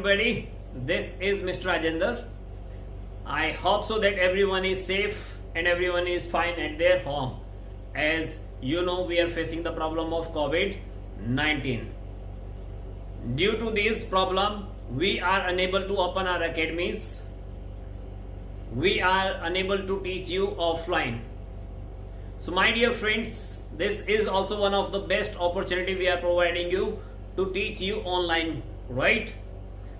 everybody, this is Mr. Rajender. I hope so that everyone is safe and everyone is fine at their home. As you know, we are facing the problem of COVID-19. Due to this problem, we are unable to open our academies. We are unable to teach you offline. So my dear friends, this is also one of the best opportunity we are providing you to teach you online, right?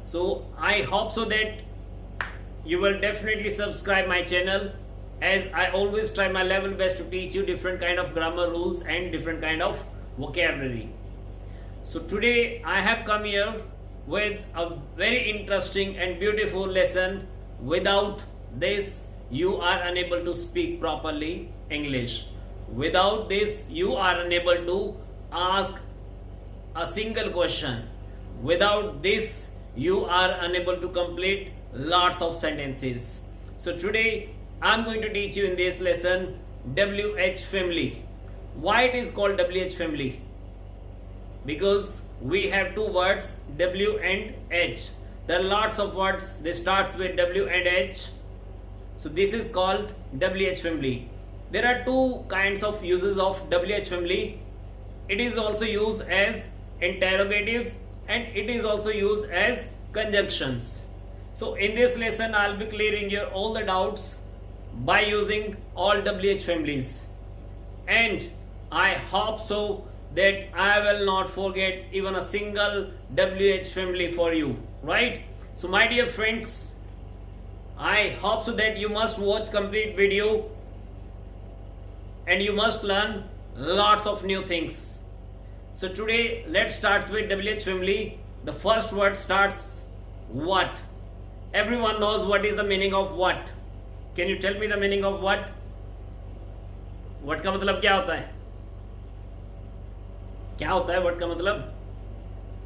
So I hope so that you will definitely subscribe my channel, as I always try my level best to teach you different kind of grammar rules and different kind of vocabulary. So today I have come here with a very interesting and beautiful lesson. Without this you are unable to speak properly English. Without this you are unable to ask a single question. Without this you are unable to complete lots of sentences. So today I am going to teach you in this lesson WH family. Why it is called WH family? Because we have two words W and H. There are lots of words they starts with W and H. So this is called WH family. There are two kinds of uses of WH family. It is also used as interrogatives and it is also used as conjunctions. So in this lesson I'll be clearing your all the doubts by using all WH families, and I hope so that I will not forget even a single WH family for you, right? So my dear friends, I hope so that you must watch complete video and you must learn lots of new things. So today let's start with WH family. The first word starts what. Everyone knows what is the meaning of what. Can you tell me the meaning of what? What का मतलब क्या होता है? क्या होता है what का मतलब?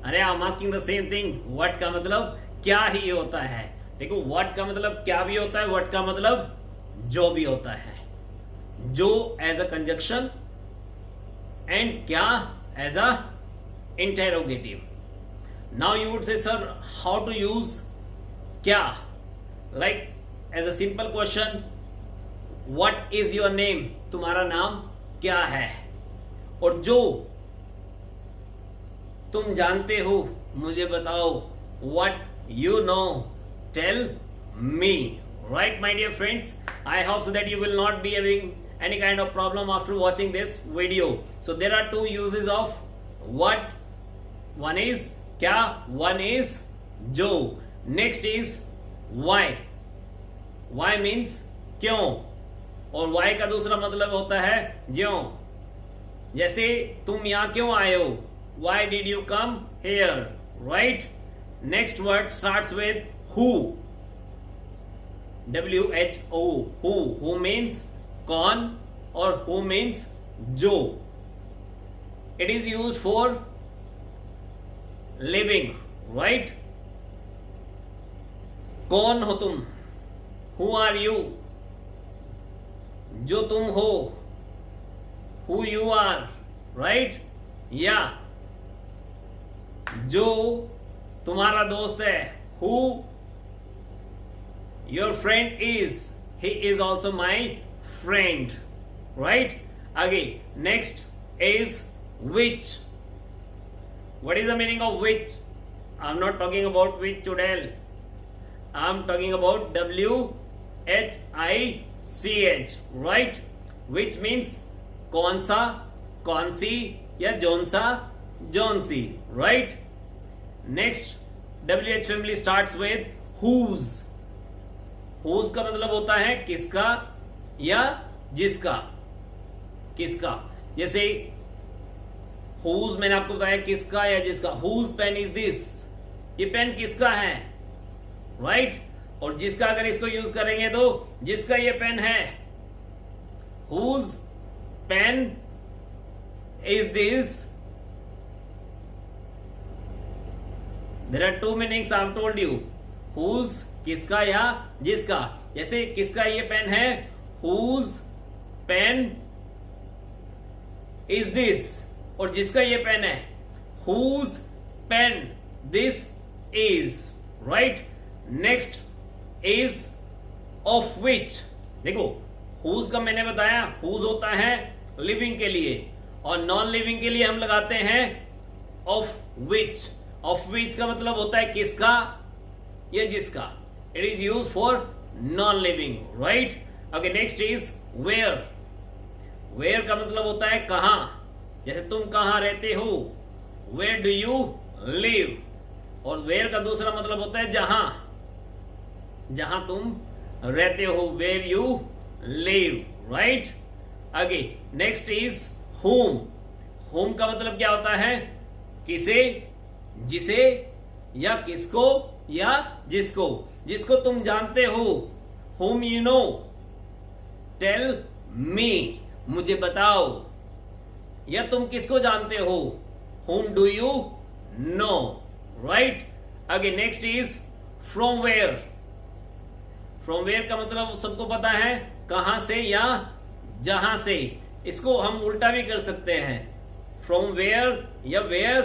अरे I'm asking the same thing. What का मतलब क्या ही होता है? देखो what का मतलब क्या भी होता है, what का मतलब जो भी होता है. जो as a conjunction and क्या as a interrogative. Now you would say, sir, how to use क्या? Like as a simple question, what is your name? तुम्हारा नाम क्या है? और जो तुम जानते हो मुझे बताओ. What you know, tell me. Right, my dear friends? I hope so that you will not be having any kind of problem after watching this video. So there are two uses of what. One is क्या, one is जो. Next is why. Why means क्यों, और why का दूसरा मतलब होता है ज्यों. जैसे तुम यहाँ क्यों आए हो, why did you come here, right? Next word starts with who. WHO. Who means कौन और who means जो. It is used for living, right? कौन हो तुम, who are you. जो तुम हो, who you are, right? या जो तुम्हारा दोस्त है, who your friend is, he is also my friend, right? Again, next is which. What is the meaning of which? I'm not talking about which chudel. I'm talking about WHICH, right? Which means कौन सा, कौन सी या जौन सा, जौन सी, right? Next, WH family starts with whose. Whose का मतलब होता है किसका या जिसका. किसका, जैसे whose मैंने आपको बताया किसका या जिसका. Whose pen is this? ये पेन किसका है, राइट? और जिसका अगर इसको यूज करेंगे तो जिसका ये पेन है. Whose pen is this? There are two meanings I have told you. Whose किसका या जिसका. जैसे किसका ये पेन है, whose pen is this. और जिसका ये पेन है, whose pen this is. Right. Next is of which. देखो हुज का मैंने बताया, हुज होता है लिविंग के लिए और नॉन लिविंग के लिए हम लगाते हैं ऑफ विच। ऑफ विच का मतलब होता है किसका या जिसका। It is use for non living, right. Okay, next is where. Where का मतलब होता है कहां, जैसे तुम कहां रहते हो, वेयर डू यू लिव। और वेयर का दूसरा मतलब होता है जहां, जहां तुम रहते हो, वेयर यू लिव, राइट। आगे नेक्स्ट इज whom। whom का मतलब क्या होता है, किसे, जिसे या किसको या जिसको, जिसको तुम जानते हो। whom you know, tell me, मुझे बताओ। या तुम किसको जानते हो, whom do you know, right। आगे next is from where। from where का मतलब सबको पता है, कहां से या जहां से। इसको हम उल्टा भी कर सकते हैं, from where या where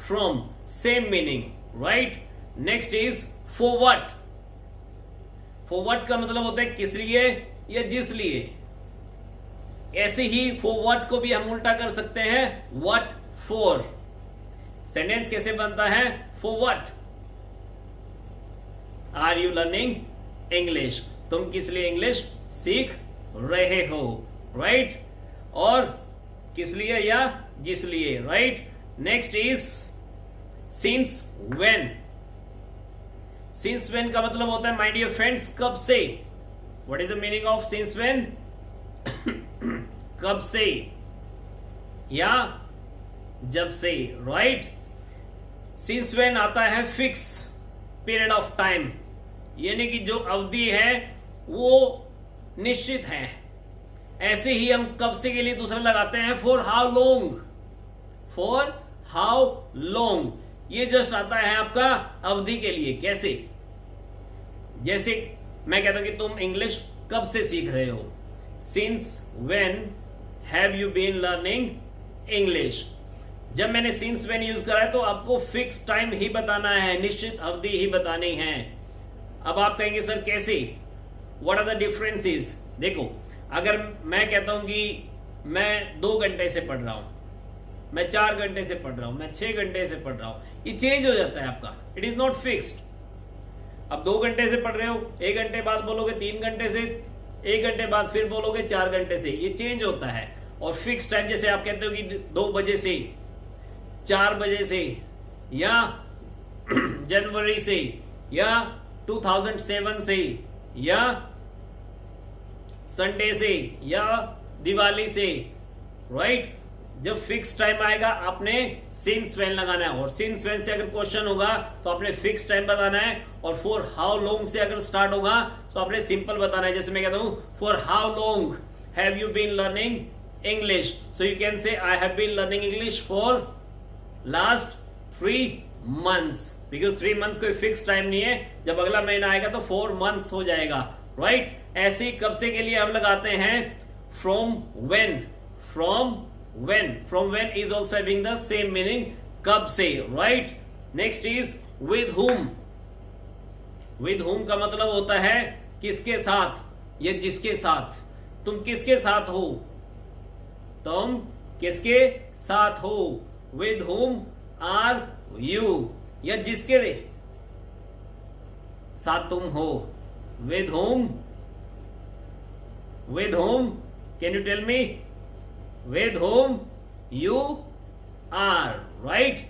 from, same meaning, right. Next is for what। for what का मतलब होता है किस लिए या जिस लिए। ऐसे ही for what को भी हम उल्टा कर सकते हैं, what for। सेंटेंस कैसे बनता है, for what are you learning English, तुम किस लिए इंग्लिश सीख रहे हो, राइट। और किस लिए या जिस लिए, right. Next is since when. Since when का मतलब होता है माय डियर फ्रेंड्स कब से। What is the meaning of since when, कब से या जब से, राइट। सिंस व्हेन आता है फिक्स पीरियड ऑफ टाइम, यानी कि जो अवधि है वो निश्चित है। ऐसे ही हम कब से के लिए दूसरा लगाते हैं for how long. For how long ये जस्ट आता है आपका अवधि के लिए। कैसे, जैसे मैं कहता हूं कि तुम इंग्लिश कब से सीख रहे हो, since when have you been learning English. जब मैंने सिंस व्हेन यूज करा है तो आपको फिक्स टाइम ही बताना है, निश्चित अवधि ही बतानी है। अब आप कहेंगे सर कैसे, व्हाट आर द डिफरेंसेस। देखो अगर मैं कहता हूं कि मैं 2 घंटे से पढ़ रहा हूं, मैं 4 घंटे से पढ़ रहा हूं, मैं 6 घंटे से पढ़ रहा हूं, ये चेंज हो जाता है आपका, इट इज नॉट फिक्स्ड। अब 2 घंटे से पढ़ रहे हो, 1 घंटे बाद बोलोगे 3 घंटे से, 1 घंटे बाद फिर बोलोगे 4 घंटे से, ये चेंज होता है। और फिक्स टाइम जैसे आप कहते हो कि 2 बजे से, 4 बजे से, या जनवरी से, या 2007 से, या संडे से, या दिवाली से, राइट। जब फिक्स टाइम आएगा आपने सिंस व्हेन लगाना है। और सिंस व्हेन से अगर क्वेश्चन होगा तो आपने फिक्स टाइम बताना है। और फॉर हाउ लॉन्ग से अगर स्टार्ट होगा तो आपने सिंपल बताना है। जैसे मैं कहता हूं for how long have you been learning English, so you can say I have been learning English for last 3 months, because 3 months कोई फिक्स टाइम नहीं है। जब अगला महीना आएगा तो 4 months हो जाएगा, राइट। ऐसे ही कब से के लिए हम लगाते हैं from when. From when is also having the same meaning, कब से, right. Next is with whom। With whom का मतलब होता है किसके साथ या जिसके साथ। तुम किसके साथ हो, तुम किसके साथ हो, विद whom आर यू, या जिसके साथ तुम हो, with whom can you tell me, with whom you are, right।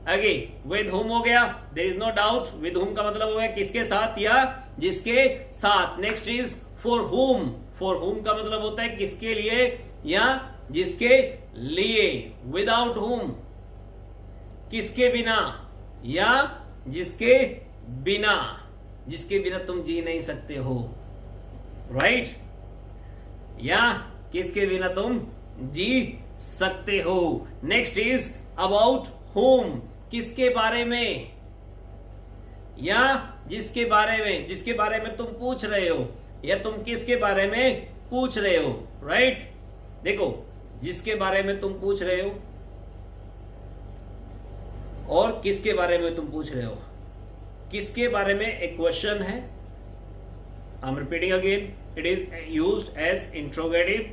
आगे with whom हो गया, there is no doubt। with whom का मतलब हो गया किसके साथ या जिसके साथ। Next is for whom। for whom का मतलब होता है किसके लिए या जिसके लिए। without whom किसके बिना या जिसके बिना, जिसके बिना तुम जी नहीं सकते हो, राइट। या किसके बिना तुम जी सकते हो। नेक्स्ट इज अबाउट होम, किसके बारे में या जिसके बारे में, जिसके बारे में तुम पूछ रहे हो या तुम किसके बारे में पूछ रहे हो, राइट। देखो जिसके बारे में तुम पूछ रहे हो और किसके बारे में तुम पूछ रहे हो, किसके बारे में एक क्वेश्चन है, I am repeating again, it is used as interrogative,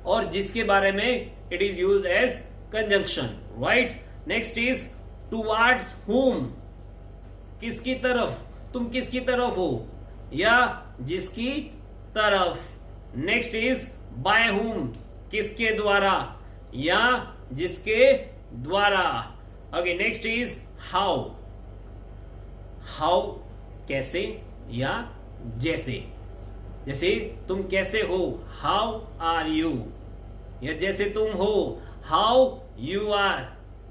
और जिसके बारे में it is used as conjunction, right. Next is towards whom, किसकी तरफ, तुम किसकी तरफ हो, या जिसकी तरफ। नेक्स्ट इज बाय whom, किसके द्वारा, या जिसके द्वारा। Okay, next is how, how कैसे या जैसे, जैसे तुम कैसे हो, हाउ आर यू, या जैसे तुम हो, how you are,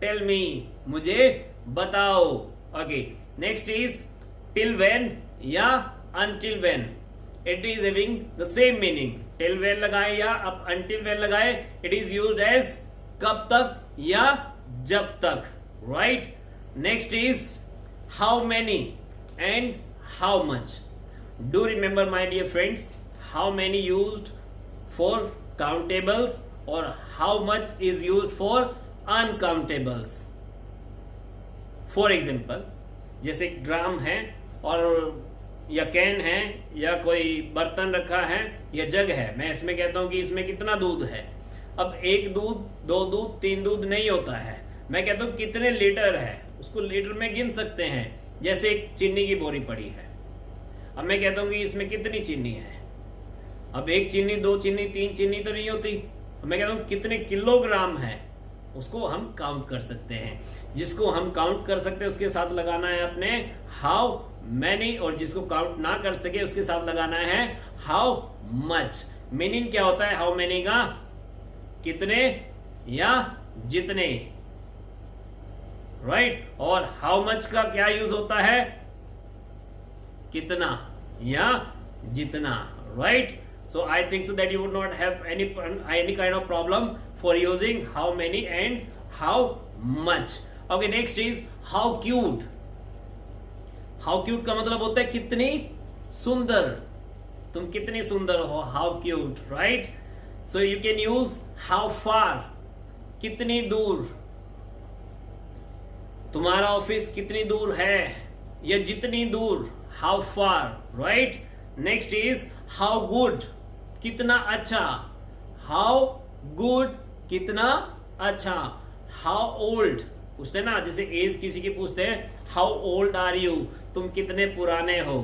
tell me, मुझे बताओ। Okay, next is till when या until when, it is having the same meaning. Till when लगाए या अब अनटिल व्हेन लगाए, इट इज यूज्ड एज कब तक या जब तक, right. Next is how many and how much. Do remember, my dear friends, how many used for countables or how much is used for uncountables. For example, जैसे drum है और या can है या कोई बर्तन रखा है या जग है, मैं इसमें कहता हूं कि इसमें कितना दूध है। अब एक दूध, दो दूध, तीन दूध नहीं होता है, मैं कहता हूं कितने लीटर है, उसको लीटर में गिन सकते हैं। जैसे एक चीनी की बोरी पड़ी है, अब मैं कहता हूं कि इसमें कितनी चीनी है। अब एक चीनी, दो चीनी, तीन चीनी तो नहीं होती, मैं कहता हूं कितने किलोग्राम है, उसको हम काउंट कर सकते हैं। जिसको हम काउंट कर सकते हैं उसके साथ लगाना है अपने हाउ मैनी, और जिसको काउंट ना कर सके उसके साथ लगाना है हाउ मच। मीनिंग क्या होता है हाउ मैनी का, कितने या जितने, राइट। और हाउ मच का क्या यूज होता है, कितना या जितना, right? So I think so that you would not have any kind of problem for using how many and how much. Okay, next is how cute. How cute का मतलब होता है कितनी सुंदर, तुम कितनी सुंदर हो, how cute, right? So you can use how far, कितनी दूर, तुम्हारा ऑफिस कितनी दूर है या जितनी दूर, how far, right? Next is how good, कितना अच्छा, how good, कितना अच्छा। how old पूछते ना, जैसे एज किसी की पूछते हैं, how old are you, तुम कितने पुराने हो।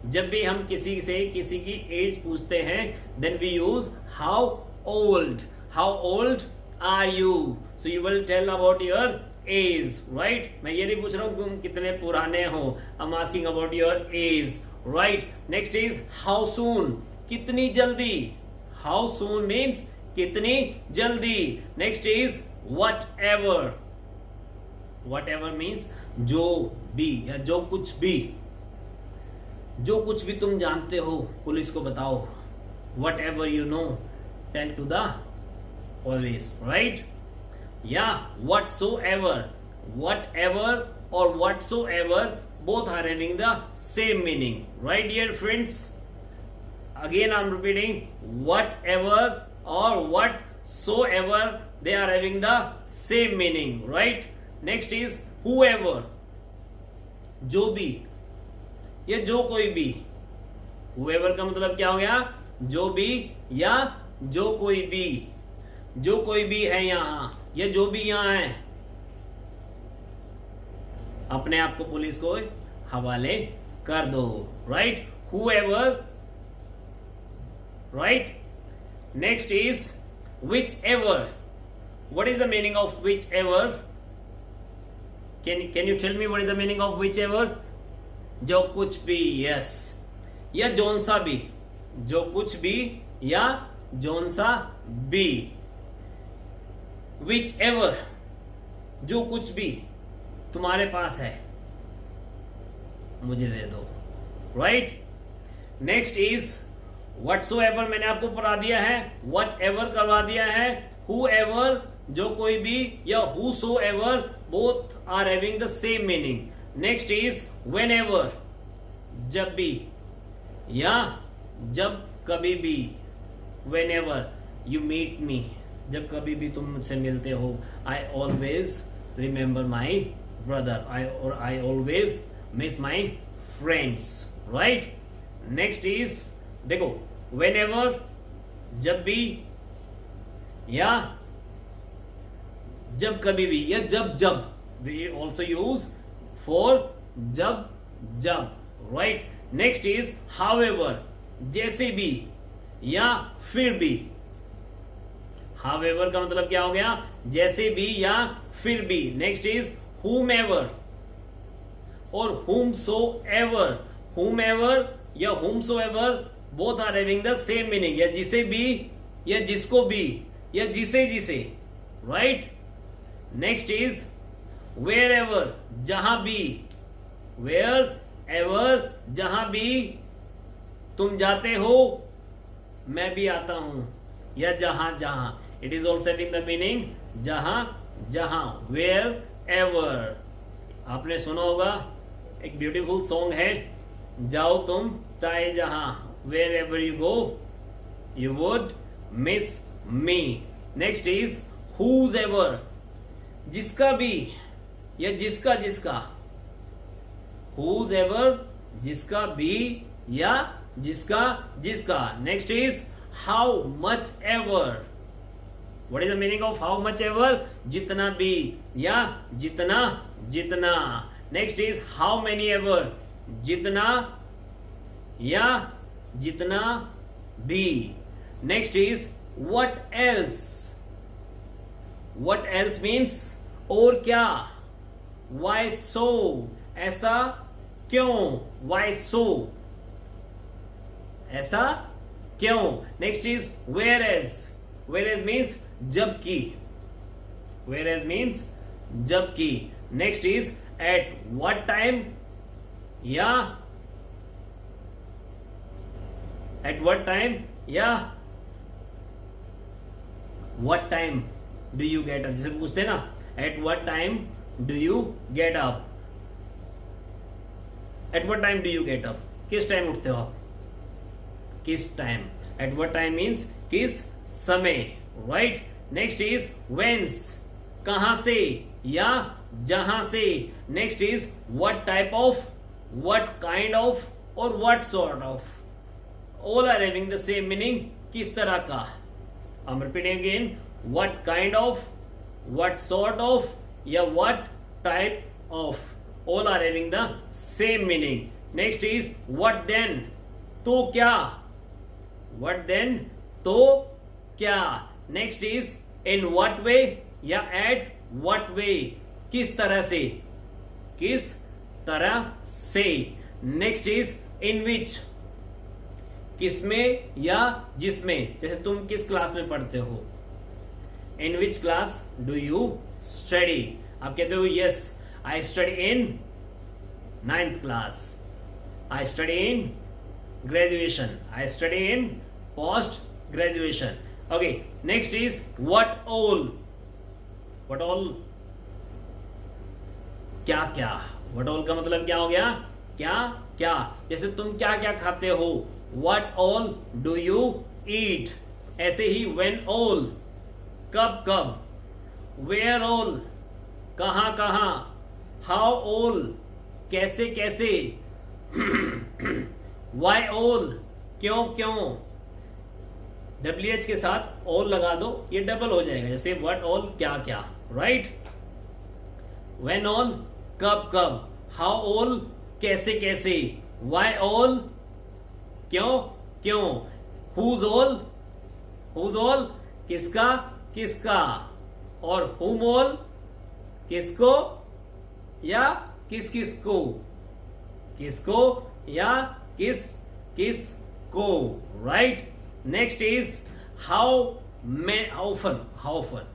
जब भी हम किसी से किसी की एज पूछते हैं, then we use how old, how old are you, so you will tell about your age, right. मैं ये नहीं पूछ रहा हूं तुम कितने पुराने हो, I am asking about your age, right. Next is how soon, कितनी जल्दी, हाउ सून मीन्स कितनी जल्दी। Next is what ever, what ever means जो भी या जो कुछ भी, जो कुछ भी तुम जानते हो पुलिस को बताओ। Whatever you know tell to the police, right. Yeah, whatsoever, whatever or whatsoever, both are having the same meaning, right dear friends? Again I'm repeating, whatever or whatsoever, they are having the same meaning, right? Next is whoever, जो भी या जो कोई भी। whoever का मतलब क्या हो गया, जो भी या जो कोई भी, जो कोई भी है यहां या जो भी यहां है, अपने आप को पुलिस को हवाले कर दो, right. whoever, right? Next is whichever. What is the meaning of whichever? Can you tell me what is the meaning of whichever? जो कुछ भी, yes, या जौन सा भी, जो कुछ भी या जौन सा भी। whichever, जो कुछ भी तुम्हारे पास है मुझे दे दो, राइट। नेक्स्ट इज whatsoever, मैंने आपको पढ़ा दिया है, whatever करवा दिया है, whoever जो कोई भी या whosoever, both are having the same meaning. Next is whenever, जब भी या जब कभी भी। whenever you meet me, जब कभी भी तुम मुझसे मिलते हो। I always remember my brother, I always miss my friends, right? Next is, देखो, whenever, जब भी, या जब कभी भी, या जब जब, we also use for जब जब, right? Next is however, जैसे भी, या फिर भी. however का मतलब क्या हो गया? जैसे भी या फिर भी. नेक्स्ट इज whomever और whomsoever. whomever या whomsoever both are having the same meaning. या जिसे भी, या जिसको भी, या जिसे जिसे, राइट? नेक्स्ट इज wherever, जहां भी. wherever, जहां भी तुम जाते हो मैं भी आता हूं, या जहां जहां. It is also having the meaning जहां जहां, वेयर एवर. आपने सुना होगा, एक ब्यूटीफुल सॉन्ग है, जाओ तुम चाहे जहां, wherever you go you would miss me. Next is whoever, जिसका भी, या जिसका जिसका. हुज एवर, जिसका भी, या जिसका जिसका. Next is how much ever. What is the meaning of how much ever? जितना भी, या जितना जितना. Next is how many ever, जितना या जितना भी. Next is what else. What else means और क्या. Why so, ऐसा क्यों. Why so, ऐसा क्यों. Next is whereas. Whereas means जबकि. Whereas means जबकि. Next is at what time, या at what time, या what time do you get up. जैसे पूछते हैं ना, at what time do you get up. At what time do you get up, किस time उठते हो आप, किस time. At what time means किस समय, राइट? नेक्स्ट इज whence, कहां से या जहां से. Next is what type of, what kind of और what sort of. All are having the same meaning, किस तरह का. I am repeating again, what kind of, what sort of, या what type of. All are having the same meaning. Next is what then, तो क्या. what then, तो क्या. Next is in what way, या at what way, किस तरह से, किस तरह से. नेक्स्ट इज इन विच, किसमें या जिसमें. जैसे तुम किस क्लास में पढ़ते हो, in which class do you study. आप कहते हो yes I study in 9th class, I study in graduation, I study in post graduation. Okay, next is what all. What all, क्या क्या. What all का मतलब क्या हो गया, क्या क्या. जैसे तुम क्या क्या खाते हो, what all do you eat. ऐसे ही when all, कब कब. where all, कहां कहां. how all, कैसे कैसे. why all, क्यों क्यों. WH के साथ ऑल लगा दो, ये डबल हो जाएगा. जैसे व्हाट ऑल, क्या क्या, राइट? व्हेन ऑल, कब कब. हाउ ऑल, कैसे कैसे. व्हाई ऑल, क्यों क्यों. हुज ऑल, हुज ऑल, किसका किसका. और हुम ऑल, किसको या किस किसको, किसको या किस किसको, right? Next is how often. How often.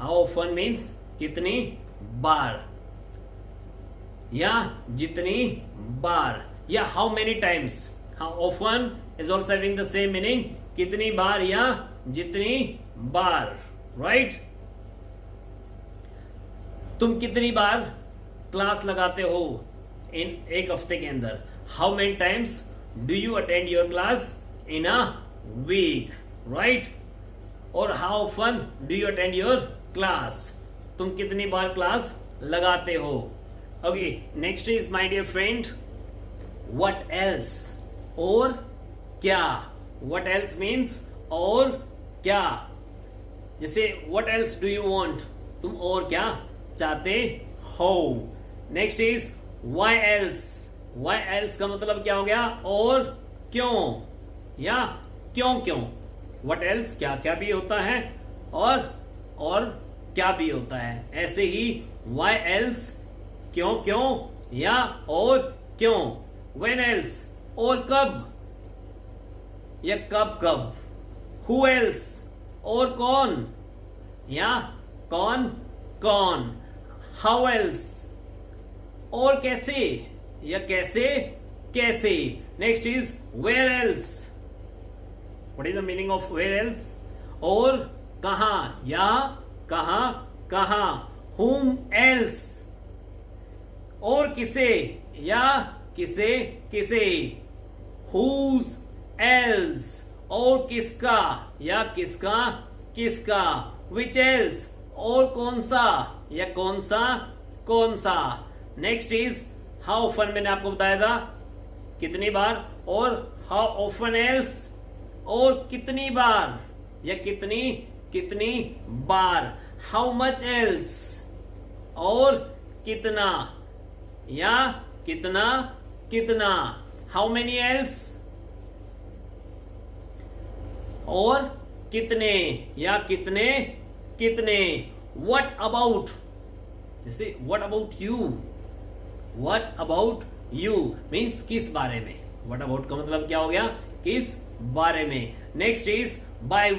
How often means कितनी बार, या जितनी बार, या how many times. How often is also having the same meaning, कितनी बार या जितनी बार, right? तुम कितनी बार क्लास लगाते हो इन एक हफ्ते के अंदर. How many times do you attend your class in a week, right? और how often do you attend your class. तुम कितनी बार क्लास लगाते हो. Okay, next is, my dear friend, what else? और क्या? What else means और क्या? जैसे what else do you want? तुम और क्या चाहते हो? Next is why else? Why else का मतलब क्या हो गया? और क्यों, या क्यों. What else क्या क्या भी होता है, और क्या भी होता है. ऐसे ही why else क्यों या और क्यों. When else और कब या कब. Who else और कौन या कौन. How else और कैसे या कैसे. Next is where else. What is the meaning of where else? और कहां या कहां. Whom else और किसे या किसे. Whose else और किसका या किसका. Which else और कौन सा. नेक्स्ट इज हाउ ऑफन, मैंने आपको बताया था कितनी बार. और हाउ ऑफन एल्स और कितनी बार या कितनी बार. हाउ मच एल्स और कितना या कितना. हाउ मेनी एल्स और कितने या कितने. व्हाट अबाउट, जैसे व्हाट अबाउट यू मीन्स किस बारे में. व्हाट अबाउट का मतलब क्या हो गया, किस बारे में. Next is by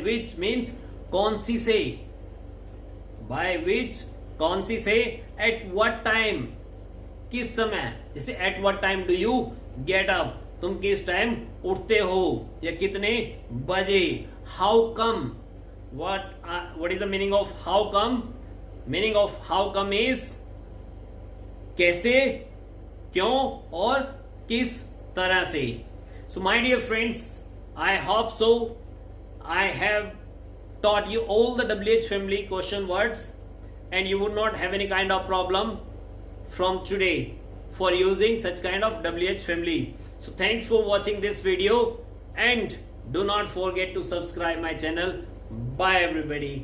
which means कौन सी से. बाय विच कौन सी से. एट व्हाट टाइम किस समय. जैसे at what time do you get up, तुम किस टाइम उठते हो या कितने बजे. How come, what is the meaning of how come. Meaning of how come is कैसे, क्यों और किस तरह से. So my dear friends, I hope so I have taught you all the WH family question words and you would not have any kind of problem from today for using such kind of WH family. So thanks for watching this video and do not forget to subscribe my channel. Bye everybody.